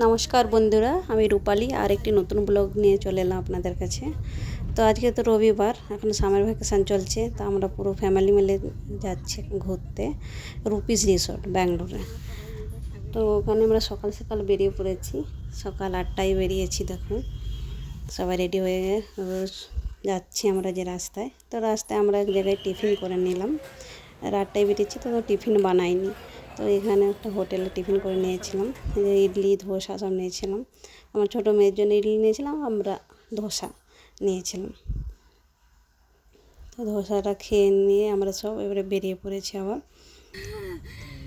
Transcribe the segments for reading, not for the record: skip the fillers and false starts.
নমস্কার বন্ধুরা, আমি রূপালী আর একটি নতুন ব্লগ নিয়ে চলে এলাম আপনাদের কাছে। তো আজকে তো রবিবার, এখন সামার ভ্যাকেশান চলছে, তো আমরা পুরো ফ্যামিলি মিলে যাচ্ছি ঘুরতে রুপিস রিসর্ট ব্যাঙ্গালোরে। তো ওখানে আমরা সকাল সকাল বেরিয়ে পড়েছি, সকাল 8টায় বেরিয়েছি। দেখুন সবাই রেডি হয়ে যাচ্ছি আমরা যে রাস্তায়। তো রাস্তায় আমরা এক জায়গায় টিফিন করে নিলাম। 8টায় বেরিয়েছি, তো টিফিন বানাইনি। তো এখানে একটা হোটেলে টিফিন করে নিয়েছিলাম, ইডলি ধোসা সব নিয়েছিলাম। আমার ছোটো মেয়ের জন্য ইডলি নিয়েছিলাম, আমরা ধোসা নিয়েছিলাম। তো ধোসাটা খেয়ে নিয়ে আমরা সব এবারে বেরিয়ে পড়েছি আবার।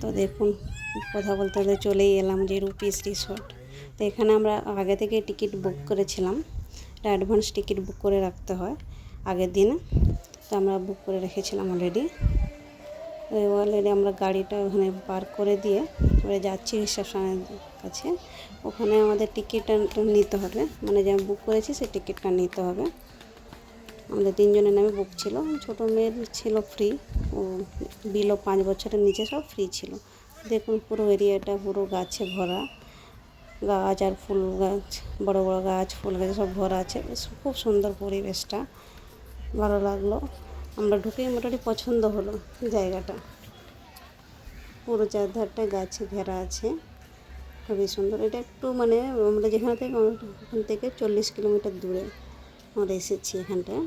তো দেখুন কথা বলতে বলতে চলেই এলাম যে রুপিস রিসর্ট। তো এখানে আমরা আগে থেকে টিকিট বুক করেছিলাম, অ্যাডভান্স টিকিট বুক করে রাখতে হয় আগের দিনে। তো আমরা বুক করে রেখেছিলাম অলরেডি। আমরা গাড়িটা ওখানে পার্ক করে দিয়ে এবারে যাচ্ছি রিসেপশনের কাছে। ওখানে আমাদের টিকিটটা নিতে হবে, মানে যে আমি বুক করেছি সেই টিকিটটা নিতে হবে। আমাদের 3 জনের নামে বুক ছিল, ছোটো মেয়ের ছিল ফ্রি, ও বিলো 5 বছরের নিচে সব ফ্রি ছিল। দেখুন পুরো এরিয়াটা পুরো গাছে ভরা, গাছ আর ফুল গাছ, বড় বড় গাছ ফুল গাছ সব ভরা আছে। খুব সুন্দর পরিবেশটা, ভালো লাগলো। আমরা ঢুকেই মোটামুটি পছন্দ হলো জায়গাটা। পুরো চারধারটা গাছে ঘেরা আছে, খুবই সুন্দর। এটা একটু মানে আমরা যেখানে থেকে ওখান থেকে 40 কিলোমিটার দূরে আমরা এসেছি এখানটায়।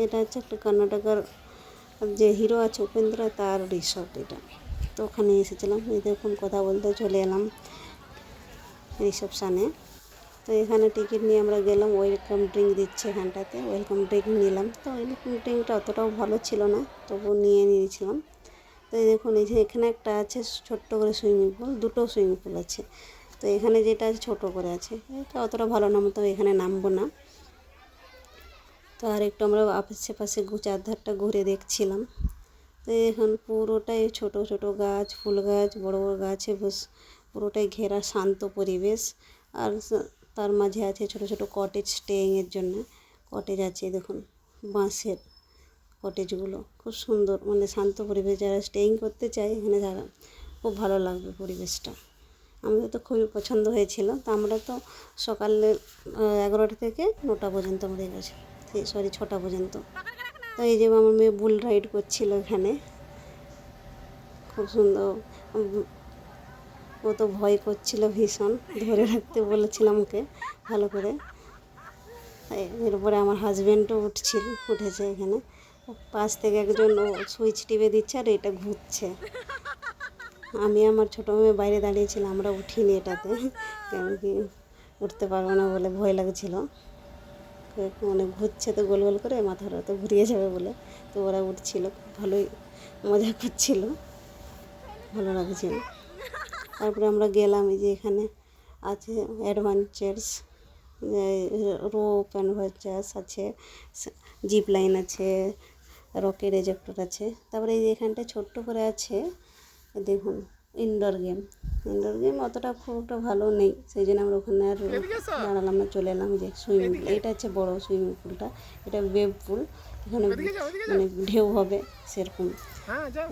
এটা হচ্ছে একটা কর্ণাটকার যে হিরো আছে উপেন্দ্র, তার রিসর্ট এটা। তো ওখানে এসেছিলাম। এই দেখুন কথা বলতে চলে এলাম রিসেপশানে। তো এখানে টিকিট নিয়ে আমরা গেলাম, ওয়েলকাম ড্রিঙ্ক দিচ্ছে এখানটাতে, ওয়েলকাম ড্রিঙ্ক নিলাম। তো ওয়েলকাম ড্রিঙ্কটা অতটাও ভালো ছিল না, তবু নিয়ে নিয়েছিলাম। তো এই দেখুন এই যে এখানে একটা আছে ছোট্ট করে সুইমিং পুল, দুটো সুইমিং পুল আছে। তো এখানে যেটা আছে ছোটো করে আছে, এটা অতটা ভালো না, তো এখানে নামবো না। তো আর একটু আমরা আশেপাশে চারধারটা ঘুরে দেখছিলাম। তো এখন পুরোটাই ছোট ছোট গাছ, ফুল গাছ, বড় বড় গাছে পুরোটাই ঘেরা, শান্ত পরিবেশ। আর তার মাঝে আছে ছোট ছোট কটেজ, স্টেইংয়ের জন্য কটেজ আছে। দেখুন বাঁশের কটেজগুলো খুব সুন্দর, মানে শান্ত পরিবেশ। যারা স্টেইং করতে চায় এখানে যারা, খুব ভালো লাগবে পরিবেশটা। আমাদের তো খুবই পছন্দ হয়েছিল। তো আমরা তো সকালে 11টা থেকে 9টা পর্যন্ত আমাদের গেছে, 6টা পর্যন্ত। তো এই যে আমার মেয়ে বুল রাইড করছিল এখানে, খুব সুন্দর। ও তো ভয় করছিল ভীষণ, ধরে রাখতে বলেছিলাম ওকে ভালো করে। এরপরে আমার হাজব্যান্ডও উঠেছে এখানে। পাশ থেকে একজন ও সুইচ টিপে দিচ্ছে আর এটা ঘুরছে। আমি আমার ছোটো মেয়ে বাইরে দাঁড়িয়েছিলাম, আমরা উঠিনি এটাতে, কেন কি উঠতে পারবো না বলে ভয় লাগছিল। মানে ঘুরছে তো গোল গোল করে, মাথাটা তো ঘুরিয়ে যাবে বলে। তো ওরা উঠছিল, ভালোই মজা করছিল, ভালো লাগছিল। তারপরে আমরা গেলাম, এই যে এখানে আছে অ্যাডভেঞ্চার্স, রোপ অ্যাডভেঞ্চার্স আছে, জিপ লাইন আছে, রকেট এজেক্টর আছে। তারপরে এই যে এখানটায় ছোট্ট করে আছে দেখুন ইনডোর গেম অতটা খুব একটা ভালো নেই, সেই জন্য আমরা ওখানে আর দাঁড়ালাম না, চলে এলাম। যে সুইমিং পুল, এটা হচ্ছে বড়ো সুইমিং পুলটা, এটা ওয়েভ পুল। এখানে মানে ঢেউ হবে, সেরকম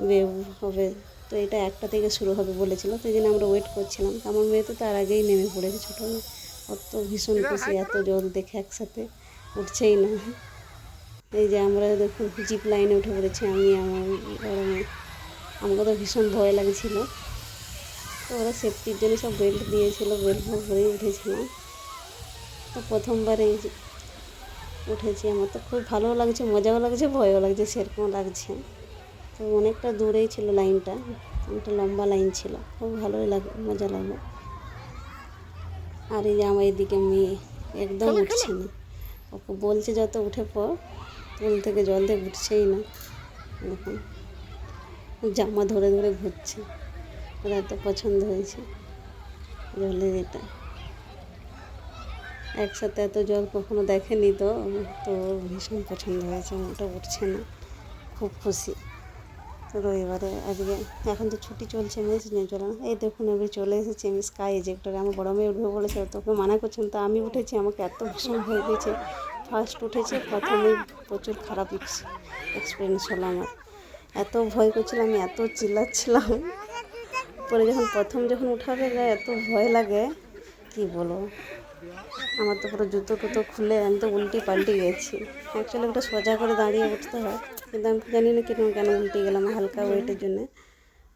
ওয়েভ হবে। তো এটা 1টা থেকে শুরু হবে বলেছিল, সেই জন্য আমরা ওয়েট করছিলাম। আমার মেয়ে তো তার আগেই নেমে পড়েছে, ছোটো মেয়ে, অত ভীষণ খুশি, এত জল দেখে একসাথে উঠছেই না। এই যে আমরা দেখুন জিপ লাইনে উঠে পড়েছি, আমি আমার বড় মেয়ে। আমাকে তো ভীষণ ভয় লাগছিল, তো ওরা সেফটির জন্য সব বেল্ট দিয়েছিল, বেল্ট পরেই উঠেছিলাম। তো প্রথমবার এই উঠেছি, আমার তো খুব ভালো লাগছে, মজাও লাগছে, ভয়ও লাগছে, সেরকম লাগছে। তো অনেকটা দূরেই ছিল লাইনটা, অনেকটা লম্বা লাইন ছিল, খুব ভালোই মজা লাগলো। আর এই যে আমার এদিকে মেয়ে একদম উঠছে না, ওকে বলছে যত উঠে পর, পুল থেকে জল দিয়ে উঠছেই না। দেখুন জামা ধরে ধরে ঘুরছে, ওরা এত পছন্দ হয়েছে জলে। এটা একসাথে এত জল কখনো দেখেনি, তো ভীষণ পছন্দ হয়েছে, ওটা উঠছে না, খুব খুশি। তো রবিবারে আজকে, এখন তো ছুটি চলছে, মেস নিয়ে চলে না। এই দেখুন এবার চলে এসেছি আমি স্কাই এজেক্টরে। আমার বড় মেয়ে উঠবে বলেছে, তোকে মানা করছেন, তো আমি উঠেছি। আমাকে এত ভীষণ ভয় পেয়েছে, ফার্স্ট উঠেছি, প্রথমেই প্রচুর খারাপ এক্সপিরিয়েন্স হলো আমার। এত ভয় করছিলাম, আমি এত চিল্লাচ্ছিলাম, উপরে যখন উঠাবে গায়ে এত ভয় লাগে কি বলবো। আমার তো পুরো জুতো টুতো খুলে আমি তো উল্টি পাল্টি গেছি। অ্যাকচুয়ালি ওটা সোজা করে দাঁড়িয়ে উঠতে হয়, কিন্তু আমি জানি না কেন উল্টে গেলাম হালকা ওয়েটের জন্যে।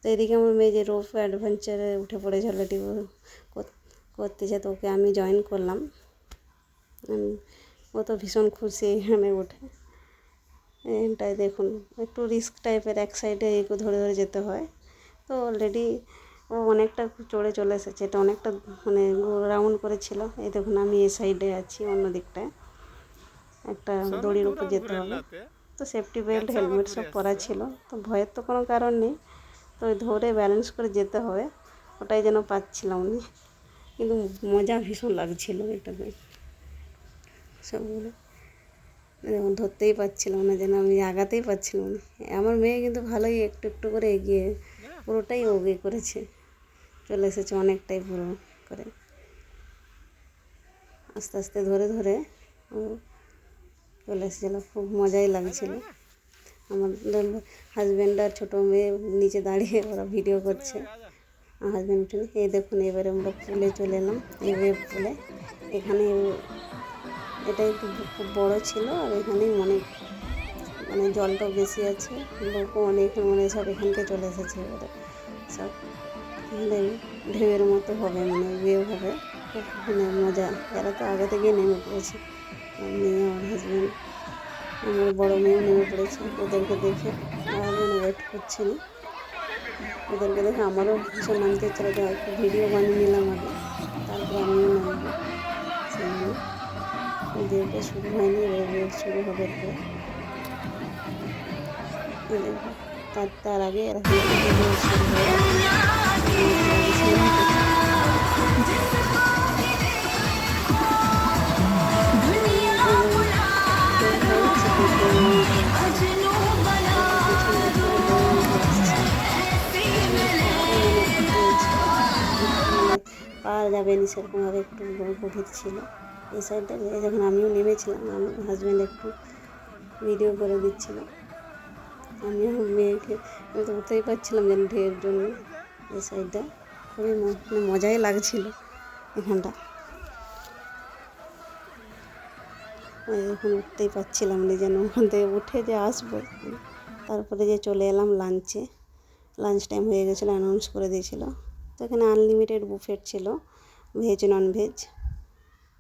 তো এদিকে আমার মেয়ে যে রোপ অ্যাডভেঞ্চারে উঠে পড়েছে অলরেডি করতেছে, তো ওকে আমি জয়েন করলাম। ও তো ভীষণ খুশি এখানে উঠে। এটাই দেখুন একটু রিস্ক টাইপের, এক সাইডে একটু ধরে ধরে যেতে হয়। তো অলরেডি ও অনেকটা চড়ে চলে এসেছে, এটা অনেকটা মানে রাউন্ড করেছিল। এই দেখুন আমি এই সাইডে আছি, অন্য দিকটায় একটা দড়ির উপর যেতে হবে। তো সেফটি বেল্ট হেলমেট সব পরা ছিল, তো ভয়ের তো কোনো কারণ নেই। তো ধরে ব্যালেন্স করে যেতে হবে, ওটাই যেন পাচ্ছিলাম না, কিন্তু মজা ভীষণ লাগছিল এটাতে। সবগুলো যেমন ধরতেই পারছিলাম না, যেন আমি আগাতেই পারছিলাম না। আমার মেয়ে কিন্তু ভালোই একটু একটু করে এগিয়ে, পুরোটাই ওগে করেছে, চলে এসেছে অনেকটাই পুরো করে। আস্তে আস্তে ধরে ধরে ও চলে এসেছিলো, খুব মজাই লাগছিলো। আমার হাজব্যান্ড আর ছোটো মেয়ে নিচে দাঁড়িয়ে ওরা ভিডিও করছে, হাজব্যান্ড উঠে। এই দেখুন এবারে আমরা পুলে চলে এলাম, এই ওয়েব পুলে। এখানে এটা একটু খুব বড় ছিল, আর এখানেই অনেক মানে জলটাও বেশি আছে, লোকও অনেক মানে সব এখানকে চলে এসেছে এবারে সব। তাহলে ঢেউয়ের মতো হবে, মানে ওয়েভ হবে, খুব মানে মজা। এরা তো আগে থেকে নেমে পড়েছে, মেয়ে আমার হাজব্যান্ড, আমার বড়ো মেয়েও নেমে পড়েছে। ওদেরকে দেখে আর মানে ওয়েট করছে না, ওদেরকে দেখে আমারও ভীষণ নামতে ইচ্ছা লাগে। একটু ভিডিও বানিয়ে নিলাম আগে, তারপরে আমিও নামবো। সেই জন্য ওয়েভটা শুরু হয়নি, ওয়েভ শুরু হবে এরপরে। তার আগে এরা ভিডিও শুরু হয়ে পাওয়া যাবে না সেরকমভাবে, একটু গভীর ছিল এই সাইডটা। যখন আমিও নেমেছিলাম, আমি হাজব্যান্ড একটু ভিডিও করে দিচ্ছিল, আমি আমার মেয়েকে, আমি তো উঠতেই পারছিলাম যেন ঢেউয়ের জন্য। এই সাইডটা খুবই মজাই লাগছিল এখানটা। এখন উঠতেই পারছিলাম না, যেন ওখান থেকে উঠে যে আসবো। তারপরে যে চলে এলাম লাঞ্চে, লাঞ্চ টাইম হয়ে গেছিলো, অ্যানাউন্স করে দিয়েছিলো। তো এখানে আনলিমিটেড বুফেট ছিল, ভেজ ননভেজ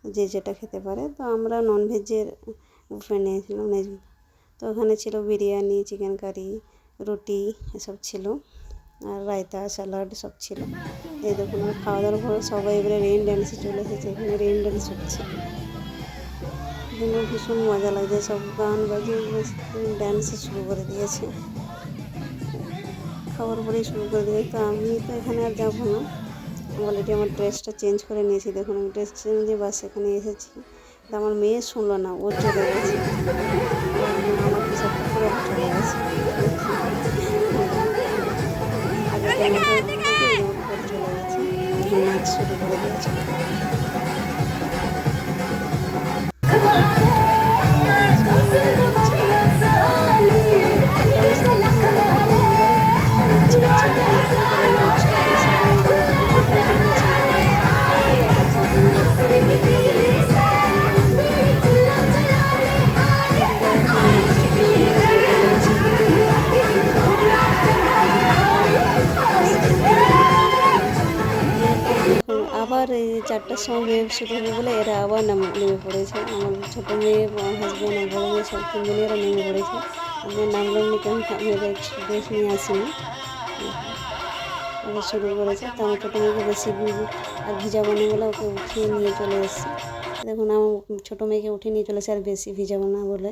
যে যেটা খেতে পারে। তো আমরা ননভেজের বুফে নিয়েছিলাম। তো ওখানে ছিল বিরিয়ানি, চিকেন কারি, রুটি এসব ছিল, আর রায়তা, স্যালাড সব ছিল। এই দেখুন খাওয়া দাওয়ার পর সবাই এবারে রেইন ড্যান্সে চলে এসেছে, এখানে রেইন ড্যান্স হচ্ছে। এখানে ভীষণ মজা লাগছে, সব গান বাজিয়ে ড্যান্সে শুরু করে দিয়েছে, খাবার পরেই শুরু করে দিয়েছে। তো আমি তো এখানে আর যাবো না, অলরেডি আমার ড্রেসটা চেঞ্জ করে নিয়েছি। দেখুন আমি ড্রেস চেঞ্জ দিয়ে বাস এখানে এসেছি। তো আমার মেয়ে শুনলো না, ও চলে গেছে, আমার পিছনে করে চলে গেছে। আগে চলে গেছে, নাচ শুরু করে দিয়েছে। আবার এই 4টার সময় ওয়েভ শুরু হবে বলে এরা আবার নেমে পড়েছে। আমার ছোটো মেয়ে, হাজব্যান্ড আর বড়ো মেয়ে সব তিনজনেরা নেমে পড়েছে। আমি নামলাম নি, কারণ আমি ড্রেস নিয়ে আসিনি। আবার শুরু করেছে। তো আমার ছোটো মেয়েকে বেশি আর ভিজাবো না বলে ওকে উঠিয়ে নিয়ে চলে এসেছি। দেখুন আমার ছোটো মেয়েকে উঠিয়ে নিয়ে চলে এসে, আর বেশি ভিজাবো না বলে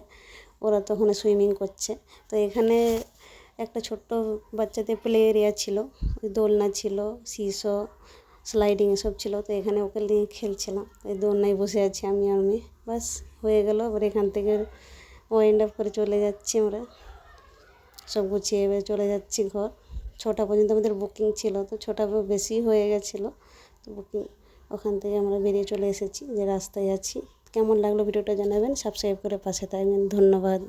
ওরা তো ওখানে সুইমিং করছে। তো এখানে একটা ছোট্ট বাচ্চাদের প্লে এরিয়া ছিল, দোলনা ছিল, সিসো, স্লাইডিং এসব ছিল। তো এখানে ওকে নিয়ে খেলছিলাম, এই দোলনায় বসে আছি আমি আর মেয়ে। বাস হয়ে গেল। এবার এখান থেকে ওয়াইন্ড আপ করে চলে যাচ্ছি আমরা, সব গুছিয়ে এবার চলে যাচ্ছি ঘর। 6টা পর্যন্ত আমাদের বুকিং ছিল, তো 6টা বেশি হয়ে গেছিলো। তো বুকিং ওখান থেকে আমরা বেরিয়ে চলে এসেছি, যে রাস্তায় আছি। কেমন লাগলো ভিডিওটা জানাবেন, সাবস্ক্রাইব করে পাশে থাকবেন। ধন্যবাদ।